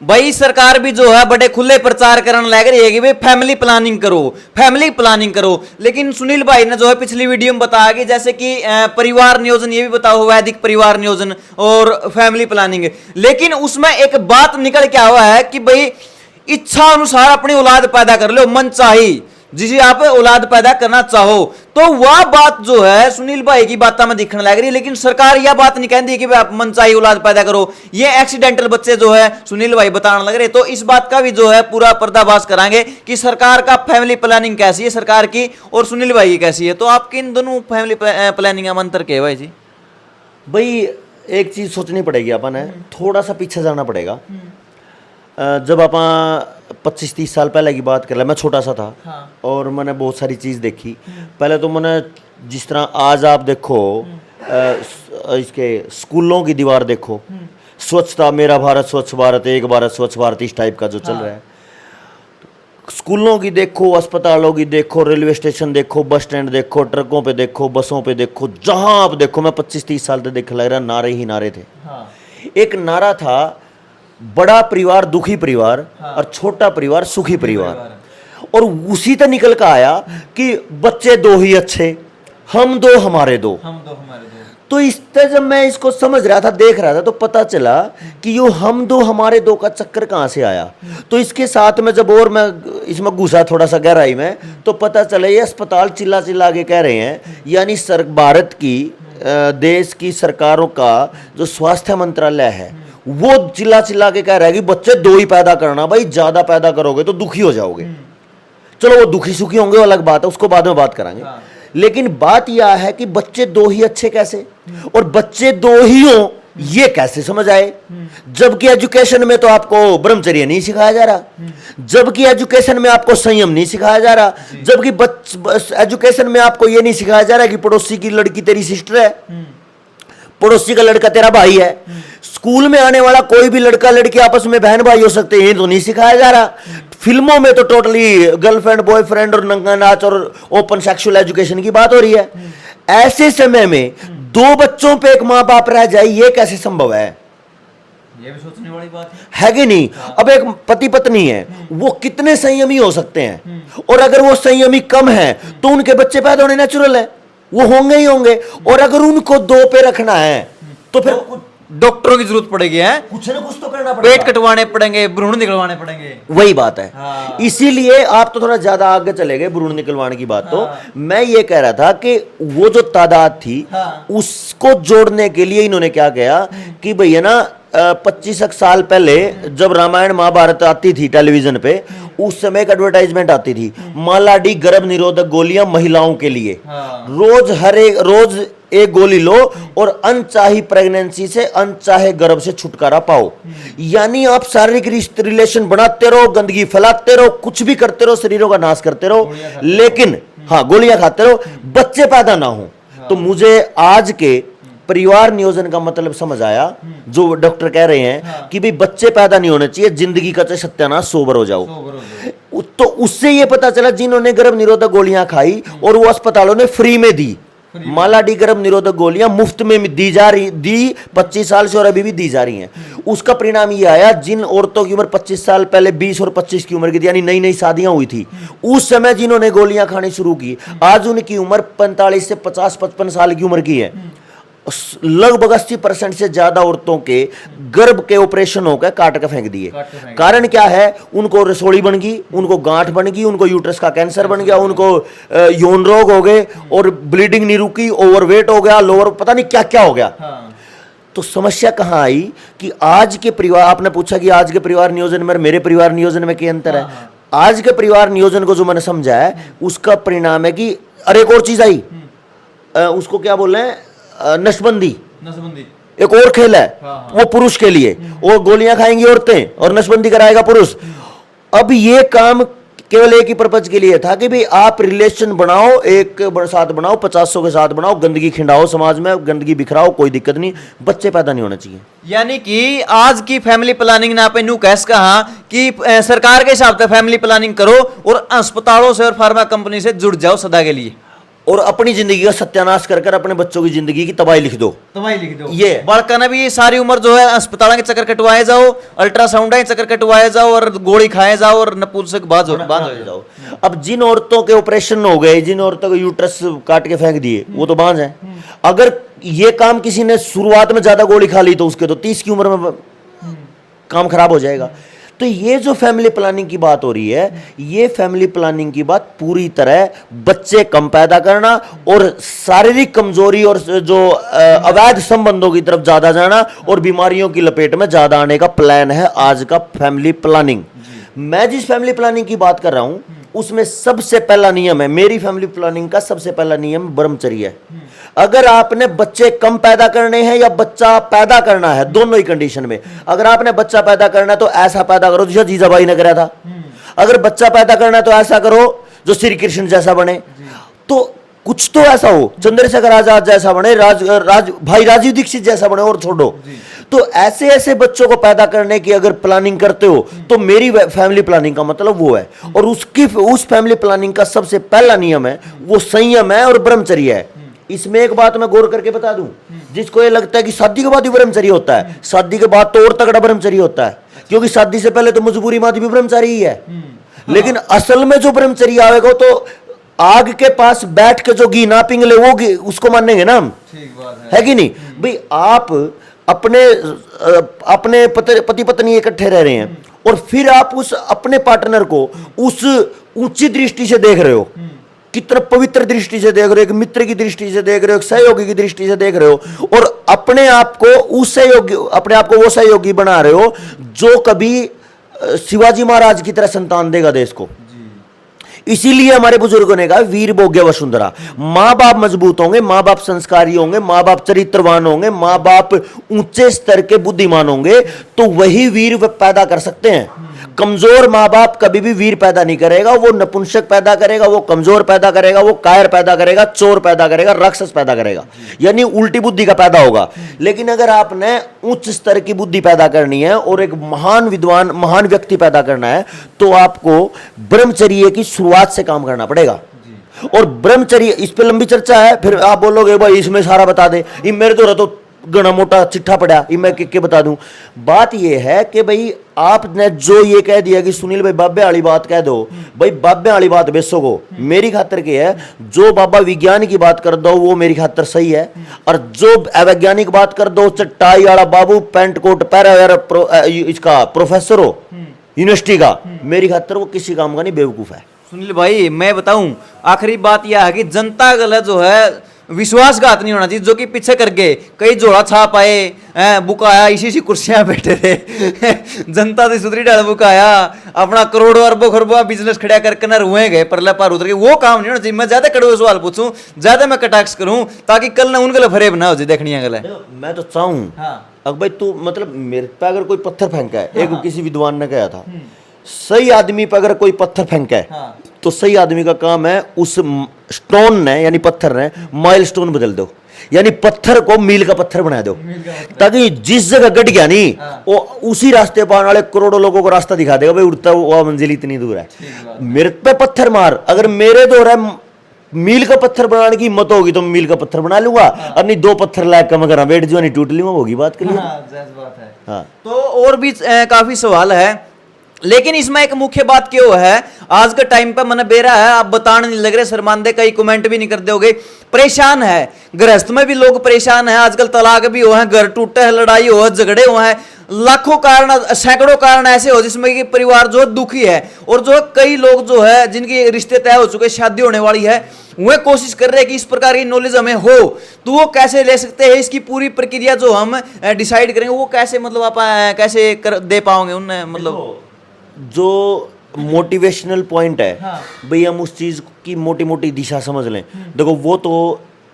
भाई सरकार भी जो है बड़े खुले प्रचार करने लग रही है कि भाई फैमिली प्लानिंग करो, फैमिली प्लानिंग करो। लेकिन सुनील भाई ने जो है पिछली वीडियो में बताया कि जैसे कि परिवार नियोजन, ये भी बताओ वैदिक परिवार नियोजन और फैमिली प्लानिंग, लेकिन उसमें एक बात निकल के हुआ है कि भाई इच्छा अनुसार अपनी औलाद पैदा कर लो, मन चाहिए जिसे आप औलाद पैदा करना चाहो। तो वह बात जो है सुनील भाई की बात में दिखने लग रही है, लेकिन सरकार यह बात नहीं कहती कि आप मन चाहिए औलाद पैदा करो। ये एक्सीडेंटल बच्चे जो है सुनील भाई बताने लग रहे। तो इस बात का भी जो है पूरा पर्दाफाश करांगे कि सरकार का फैमिली प्लानिंग कैसी है, सरकार की और सुनील भाई की कैसी है। तो आपके इन दोनों फैमिली प्लानिंग में अंतर क्या है भाई जी? भाई एक चीज सोचनी पड़ेगी, अपन है थोड़ा सा पीछे जाना पड़ेगा। जब अपन 25-30 साल पहले की बात कर ले, मैं छोटा सा था। हाँ। और मैंने बहुत सारी चीज़ देखी। पहले तो मैंने जिस तरह आज आप देखो इसके स्कूलों की दीवार देखो, स्वच्छता, मेरा भारत स्वच्छ भारत, एक भारत स्वच्छ भारत, इस टाइप का जो चल रहा है। स्कूलों की देखो, अस्पतालों की देखो, रेलवे स्टेशन देखो, बस स्टैंड देखो, ट्रकों पे देखो, बसों पे देखो, जहां आप देखो, मैं 25-30 साल तक देख लग रहा, नारे ही नारे थे। हाँ। एक नारा था, बड़ा परिवार दुखी परिवार, हाँ। और छोटा परिवार सुखी परिवार। और उसी से निकल कर आया कि बच्चे दो ही अच्छे, हम दो हमारे दो, हम दो हमारे दो। तो इस तरह जब मैं इसको समझ रहा था, देख रहा था, तो पता चला कि यो हम दो हमारे दो का चक्कर कहां से आया। तो इसके साथ में जब और मैं इसमें घुसा थोड़ा सा गहराई में, तो पता चला ये अस्पताल चिल्ला चिल्ला के कह रहे हैं, यानी भारत की देश की सरकारों का जो स्वास्थ्य मंत्रालय है वो चिल्ला चिल्ला के कह रहा है कि बच्चे दो ही पैदा करना, भाई ज्यादा पैदा करोगे तो दुखी हो जाओगे। चलो वो दुखी सुखी होंगे अलग बात है, उसको बाद में बात करांगे। हाँ। लेकिन बात यह है कि बच्चे दो ही अच्छे कैसे, और बच्चे दो ही हो ये कैसे समझ आए। जबकि एजुकेशन में तो आपको ब्रह्मचर्य नहीं सिखाया जा रहा, जबकि एजुकेशन में आपको संयम नहीं सिखाया जा रहा, जबकि एजुकेशन में आपको ये नहीं सिखाया जा रहा कि पड़ोसी की लड़की तेरी सिस्टर है, पड़ोसी का लड़का तेरा भाई है। स्कूल में आने वाला कोई भी लड़का लड़की आपस में बहन भाई हो सकते हैं, ये तो नहीं सिखाया जा रहा। फिल्मों में तो टोटली गर्लफ्रेंड बॉयफ्रेंड और नंगा नाच और ओपन सेक्सुअल एजुकेशन की बात हो रही है। ऐसे समय में दो बच्चों पे एक माँ बाप रह जाए, ये कैसे संभव है? ये भी सोचने वाली बात है कि नहीं? अब एक पति पत्नी है, वो कितने संयमी हो सकते हैं, और अगर वो संयमी कम है तो उनके बच्चे पैदा होने नेचुरल है, वो होंगे ही होंगे। और अगर उनको दो पे रखना है तो फिर डॉक्टरों की जरूरत पड़ेगी, है कुछ ना कुछ तो करना पड़ेगा, पेट कटवाने पड़ेंगे, भ्रूण निकलवाने पड़ेंगे। वही बात है। हाँ। इसीलिए आप तो थोड़ा ज्यादा आगे चले गए भ्रूण निकलवाने की बात। हाँ। तो मैं ये कह रहा था कि वो जो तादाद थी, हाँ। उसको जोड़ने के लिए इन्होंने क्या किया कि भैया ना 25 साल पहले जब रामायण महाभारत आती थी टेलीविजन पे, उस समय एक एडवर्टाइजमेंट आती थी, मालाडी गर्भ निरोधक गोलियां महिलाओं के लिए। हाँ। रोज एक गोली लो और अनचाही प्रेगनेंसी से, अनचाहे गर्भ से छुटकारा पाओ। यानी आप शारीरिक रिलेशन बनाते रहो, गंदगी फैलाते रहो, कुछ भी करते रहो, शरीरों का नाश करते रहो, लेकिन हाँ गोलियां खाते रहो, बच्चे पैदा ना हो। तो मुझे आज के परिवार नियोजन का मतलब समझ आया, जो डॉक्टर कह रहे हैं कि भाई बच्चे पैदा नहीं होने चाहिए, जिंदगी का चाहे सत्यानाश, सोबर हो जाओ। तो उससे ये पता चला जिन्होंने गर्भ निरोधक गोलियां खाई और वो अस्पतालों ने फ्री में दी, मालाडी गर्भ निरोधक गोलियां मुफ्त में दी 25 साल से और अभी भी दी जा रही हैं। उसका परिणाम ये आया, जिन औरतों की उम्र 25 साल पहले 20 और 25 की उम्र की थी, यानी नई नई शादियां हुई थी, उस समय जिन्होंने गोलियां खानी शुरू की, आज उनकी उम्र 45 से 50-55 साल की उम्र की है। लगभग 80% से ज्यादा औरतों के गर्भ के ऑपरेशन होकर काट कर फेंक दिए। कारण क्या है? उनको रसोड़ी बन गई, उनको गांठ बन गई, उनको यूट्रस का कैंसर बन गया, उनको यौन रोग हो गए और ब्लीडिंग नहीं रुकी, ओवरवेट हो गया, लोअर पता नहीं क्या क्या हो गया। हाँ। तो समस्या कहां आई कि आज के परिवार, आपने पूछा कि आज के परिवार नियोजन में मेरे परिवार नियोजन में क्या अंतर है। आज के परिवार नियोजन को जो मैंने समझा है उसका परिणाम है कि अरे एक और चीज आई, उसको क्या बोल रहे हैं, नसबंदी एक और खेल है। हाँ। वो पुरुष के लिए, वो गोलियां खाएंगी औरतें और नसबंदी कराएगा पुरुष। अब ये काम केवल एक ही पर्पज के लिए था कि भाई आप रिलेशन बनाओ, एक साथ बनाओ, 50 के साथ बनाओ, गंदगी खिंडाओ, समाज में गंदगी बिखराओ, कोई दिक्कत नहीं, बच्चे पैदा नहीं होने चाहिए। यानी कि आज की फैमिली प्लानिंग ने आपने न्यू कैस कहा कि सरकार के हिसाब से फैमिली प्लानिंग करो और अस्पतालों से और फार्मा कंपनी से जुड़ जाओ सदा के लिए। और अपनी जिंदगी का सत्यानाश कर अपने बच्चों की जिंदगी की तबाही लिख दो। तबाही लिख दो। ये बालका ने भी सारी उम्र जो है अस्पताल के चक्कर कटवाए जाओ, अल्ट्रासाउंड के चक्कर कटवाए जाओ और गोली खाए जाओ और नपुंसक बाज हो जाओ। अब जिन औरतों के ऑपरेशन हो गए, जिन औरतों के यूट्रस काट के फेंक दिए, वो तो बांझ है। अगर ये काम किसी ने शुरुआत में ज्यादा गोली खा ली तो उसके तो 30 की उम्र में काम खराब हो जाएगा। तो ये जो फैमिली प्लानिंग की बात हो रही है, ये फैमिली प्लानिंग की बात पूरी तरह बच्चे कम पैदा करना और शारीरिक कमजोरी और जो अवैध संबंधों की तरफ ज्यादा जाना और बीमारियों की लपेट में ज्यादा आने का प्लान है आज का फैमिली प्लानिंग। मैं जिस फैमिली प्लानिंग की बात कर रहा हूं उसमें सबसे पहला नियम है, मेरी फैमिली प्लानिंग का सबसे पहला नियम ब्रह्मचर्य है। अगर आपने बच्चे कम पैदा करने हैं या बच्चा पैदा करना है, दोनों ही कंडीशन में, अगर आपने बच्चा पैदा करना है तो ऐसा पैदा करो जैसा जीजाबाई ने करा था। अगर बच्चा पैदा करना है तो ऐसा करो जो श्री कृष्ण जैसा बने, तो कुछ तो ऐसा हो, चंद्रशेखर आजाद जैसा बने, भाई राजीव दीक्षित जैसा बने और छोड़ो। तो ऐसे ऐसे बच्चों को पैदा करने की अगर प्लानिंग करते हो तो मेरी फैमिली प्लानिंग का मतलब वो है। और उस फैमिली प्लानिंग का सबसे पहला नियम है वो संयम है और ब्रह्मचर्य है। इसमें एक बात मैं गौर करके बता दूं, जिसको ये लगता है कि शादी के बाद ही ब्रह्मचर्य होता है, शादी के बाद तो और तगड़ा ब्रह्मचर्य होता है, क्योंकि शादी से पहले तो मजबूरी मादी भी ब्रह्मचारी ही है। लेकिन असल में जो ब्रह्मचर्य आएगा तो आग के पास बैठ के जो घी ना पिघले वो उसको मानेंगे ना हम, है कि नहीं भाई। आप अपने पति पत्नी इकट्ठे रह रहे हैं और फिर आप उस अपने पार्टनर को उस ऊंची दृष्टि से देख रहे हो, कितना पवित्र दृष्टि से देख रहे हो, एक मित्र की दृष्टि से देख रहे हो, एक सहयोगी की दृष्टि से देख रहे हो, और अपने आप को वो सहयोगी बना रहे हो जो कभी शिवाजी महाराज की तरह संतान देगा देश को। इसीलिए हमारे बुजुर्गों ने कहा वीर भोग्य वसुंधरा। माँ बाप मजबूत होंगे, माँ बाप संस्कारी होंगे, माँ बाप चरित्रवान होंगे, माँ बाप ऊंचे स्तर के बुद्धिमान होंगे, तो वही वीर पैदा कर सकते हैं। कमजोर माँ बाप कभी भी वीर पैदा नहीं करेगा, वो नपुंसक पैदा करेगा, वो कमजोर पैदा करेगा, वो कायर पैदा करेगा, चोर पैदा करेगा, राक्षस पैदा करेगा, यानी उल्टी बुद्धि का पैदा होगा। लेकिन अगर आपने उच्च स्तर की बुद्धि पैदा करनी है और एक महान विद्वान, महान व्यक्ति पैदा करना है, तो आपको ब्रह्मचर्य की शुरुआत से काम करना पड़ेगा। और ब्रह्मचर्य, इस पे लंबी चर्चा है, फिर आप बोलोगे भाई इसमें सारा बता दे, ये मेरे तो गणा मोटा चिट्ठा पड़ा, ये मैं के बता दूं। बात ये है कि भाई आपने जो ये कह दिया कि सुनील भाई बाबे वाली बात कह दो, भाई बाबे वाली बात बेसो को मेरी खातर के है, जो बाबा विज्ञान की बात कर दो वो मेरी खातर सही है, और जो अवैज्ञानिक बात कर दो, चट्टाई वाला बाबू पैंट कोट पहरा इसका प्रोफेसर हो यूनिवर्सिटी का, मेरी खातर वो किसी काम का नहीं, बेवकूफ है। सुनील भाई मैं बताऊं, आखिरी बात यह है कि जनता गलत जो है विश्वासघात नहीं होना चाहिए, जो कि पीछे करके कई जोड़ा छाप आए, बुकाया इसी कुर्सियां बैठे थे जनता से सुधरी डाल बुकाया, अपना करोड़ों अरबों खरबों बिजनेस खड़ा करके ना रुए गए परले पार उतर के, वो काम नहीं होना चाहिए। मैं ज्यादा कड़वे सवाल पूछूं, ज्यादा मैं कटाक्ष करूं, ताकि कल ना उनके लिए फरेब ना हो जाए देखनी है। मैं तो चाहूं अब भाई तू मतलब मेरे पे अगर कोई पत्थर फेंका है, एक किसी विद्वान ने कहा था, सही आदमी पे अगर कोई पत्थर फेंका है तो सही आदमी का काम है उस स्टोन ने यानी पत्थर ने माइलस्टोन बदल दो, यानी पत्थर को मील का पत्थर बना दो, ताकि जिस जगह गट गया नहीं वो उसी रास्ते पर आने वाले करोड़ों लोगों को रास्ता दिखा देगा, भाई उड़ता हुआ मंजिल इतनी दूर है, मेरे पे पत्थर मार। अगर मेरे दो मील का पत्थर बनाने की हिम्मत होगी तो मील का पत्थर बना लूंगा, और नहीं 2 पत्थर लायक कम अगर बैठ जो नहीं टूट लूंगा, होगी बात के लिए। हाँ। तो और भी काफी सवाल है, लेकिन इसमें एक मुख्य बात क्यों है, आज के टाइम पे मन बेरा है, आप बताने नहीं लग रहे, शर्मांदे, कई कमेंट भी नहीं कर दोगे, परेशान है, गृहस्थ में भी लोग परेशान है, आजकल तलाक भी हो है, घर टूटे है, लड़ाई हो है, झगड़े हो हैं, लाखों कारण, सैकड़ों कारण ऐसे हो जिसमें कि परिवार जो दुखी है, और जो कई लोग जो है जिनके रिश्ते तय हो चुके, शादी होने वाली है, वह कोशिश कर रहे हैं कि इस प्रकार की नॉलेज हमें हो, तो वो कैसे ले सकते हैं, इसकी पूरी प्रक्रिया जो हम डिसाइड करेंगे वो कैसे, मतलब आप कैसे दे पाओगे उन, मतलब जो मोटिवेशनल पॉइंट है भाई, हम उस चीज की मोटी मोटी दिशा समझ लें, देखो वो तो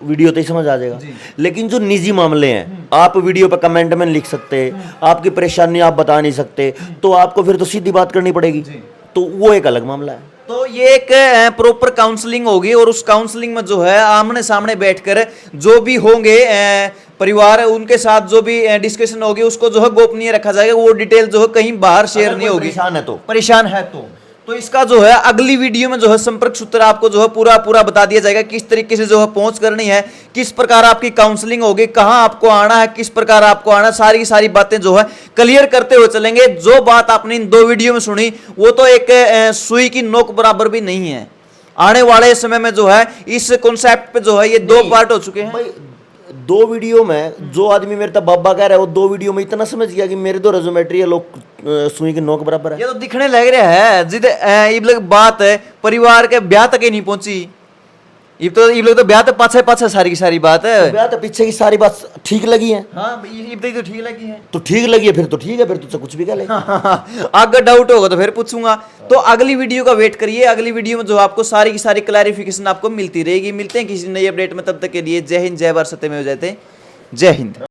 वीडियो तो ही समझ आ जाएगा, लेकिन जो निजी मामले हैं आप वीडियो पे कमेंट में लिख सकते, आपकी परेशानी आप बता नहीं सकते, तो आपको फिर तो सीधी बात करनी पड़ेगी, तो वो एक अलग मामला है। तो ये एक प्रॉपर काउंसलिंग होगी, और उस काउंसलिंग में जो है आमने सामने बैठकर जो भी होंगे परिवार, उनके साथ जो भी डिस्कशन होगी उसको जो है गोपनीय रखा जाएगा, वो डिटेल जो है कहीं बाहर शेयर नहीं होगी। परेशान है तो तो इसका जो है अगली वीडियो में जो है संपर्क सूत्र आपको जो है पूरा बता दिया जाएगा, किस तरीके से जो है पहुंच करनी है, किस प्रकार आपकी काउंसलिंग होगी, कहां आपको आना है, किस प्रकार आपको आना है, सारी की सारी बातें जो है क्लियर करते हुए चलेंगे। जो बात आपने इन 2 वीडियो में सुनी वो तो एक सुई की नोक बराबर भी नहीं है। आने वाले समय में जो है इस कॉन्सेप्ट पे जो है ये 2 पार्ट हो चुके हैं। भाई 2 वीडियो में जो आदमी मेरे तक बाबा कह रहा है वो 2 वीडियो में इतना समझ गया कि मेरे तो रेजोमेट्री है लोग सुई की नोक बराबर है। ये तो दिखने लग रहा है जिद ये लोग बात है परिवार के ब्याह तक ही नहीं पहुंची। ये लोग तो ब्याह तो पाछे सारी की सारी बात है। ब्याह तो पीछे की सारी बात ठीक लगी है। हाँ ये तो ठीक लगी है। तो ठीक लगी है फिर तो ठीक है, फिर तुझसे कुछ भी कह ले। अगर डाउट होगा तो फिर पूछूंगा। तो अगली वीडियो का वेट करिए, अगली वीडियो में जो आपको सारी की सारी क्लैरिफिकेशन आपको मिलती रहेगी। मिलते हैं किसी नई अपडेट में, तब तक के लिए जय हिंद, जय भारत, सत्यमेव जयते, जय हिंद।